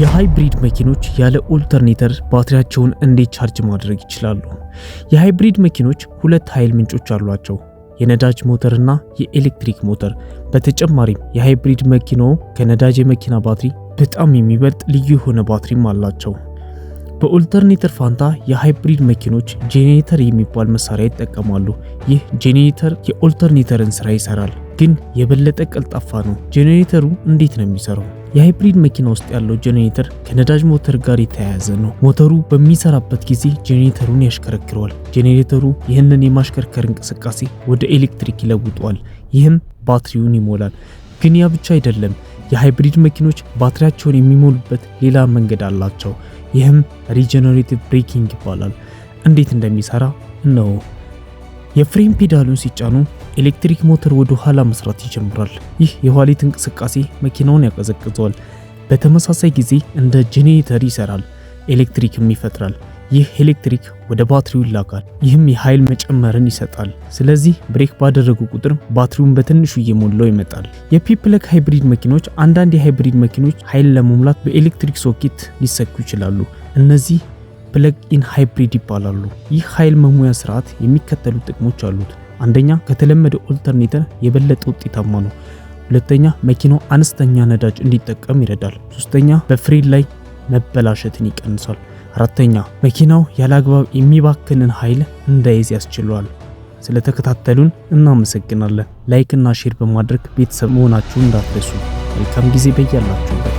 የሃይብሪድ መኪኖች ያለ ኦልተርኔተር ባትሪያቸውን እንዴት ቻርጅ ማድረግ ይችላሉ? የሃይብሪድ መኪኖች ሁለት ኃይል ምንጮች አሏቸው፣ የነዳጅ ሞተርና የኤሌክትሪክ ሞተር። በተጨማሪም የሃይብሪድ መኪናው ከነዳጅ የመኪና ባትሪ በጣም የሚበልጥ ልዩ የሆነ ባትሪም አላቸው። በኦልተርኔተር ፋንታ የሃይብሪድ መኪኖች ጄኔሬተር የሚባል መሳሪያ ይጠቀማሉ። ይህ ጄኔሬተር የኦልተርኔተርን ስራ ይሰራል፣ ግን የበለጠ ቀልጣፋ ነው። ጄኔሬተሩ እንዴት ነው የሚሰራው? የሃይብሪድ መኪና ውስጥ ያለው ጄኔሬተር ከነዳጅ ሞተር ጋር የተያያዘ ነው። ሞተሩ በሚሰራበት ጊዜ ጄኔሬተሩን ያሽከረክረዋል። ጄኔሬተሩ ይህንን የማሽከርከር እንቅስቃሴ ወደ ኤሌክትሪክ ይለውጠዋል። ይህም ባትሪውን ይሞላል። ግን ያ ብቻ አይደለም። የሃይብሪድ መኪኖች ባትሪያቸውን የሚሞሉበት ሌላ መንገድ አላቸው። ይህም ሪጀነሬቲቭ ብሬኪንግ ይባላል። እንዴት እንደሚሰራ ነው። የፍሬን ፔዳሉን ሲጫኑ ኤሌክትሪክ ሞተር ወደ ኋላ መስራት ይጀምራል። ይህ የኋሊት እንቅስቃሴ መኪናውን ያቀዘቅዘዋል። በተመሳሳይ ጊዜ እንደ ጄኔሬተር ይሰራል፣ ኤሌክትሪክም ይፈጥራል። ይህ ኤሌክትሪክ ወደ ባትሪው ይላካል። ይህም የኃይል መጨመርን ይሰጣል። ስለዚህ ብሬክ ባደረጉ ቁጥር ባትሪውን በትንሹ እየሞላው ይመጣል። የፒፕለግ ሃይብሪድ መኪኖች አንዳንድ የሃይብሪድ መኪኖች ኃይል ለመሙላት በኤሌክትሪክ ሶኬት ሊሰኩ ይችላሉ። እነዚህ ፕለግ ኢን ሃይብሪድ ይባላሉ። ይህ ኃይል መሙያ ስርዓት የሚከተሉ ጥቅሞች አሉት። አንደኛ፣ ከተለመደ ኦልተርኔተር የበለጠ ውጤታማ ነው። ሁለተኛ፣ መኪናው አነስተኛ ነዳጅ እንዲጠቀም ይረዳል። ሶስተኛ፣ በፍሬን ላይ መበላሸትን ይቀንሳል። አራተኛ፣ መኪናው ያለአግባብ የሚባክንን ኃይል እንዳይዝ ያስችለዋል። ስለተከታተሉን እናመሰግናለን። ላይክ እና ሼር በማድረግ ቤተሰብ መሆናችሁን እንዳትረሱ። መልካም ጊዜ በያላችሁበት።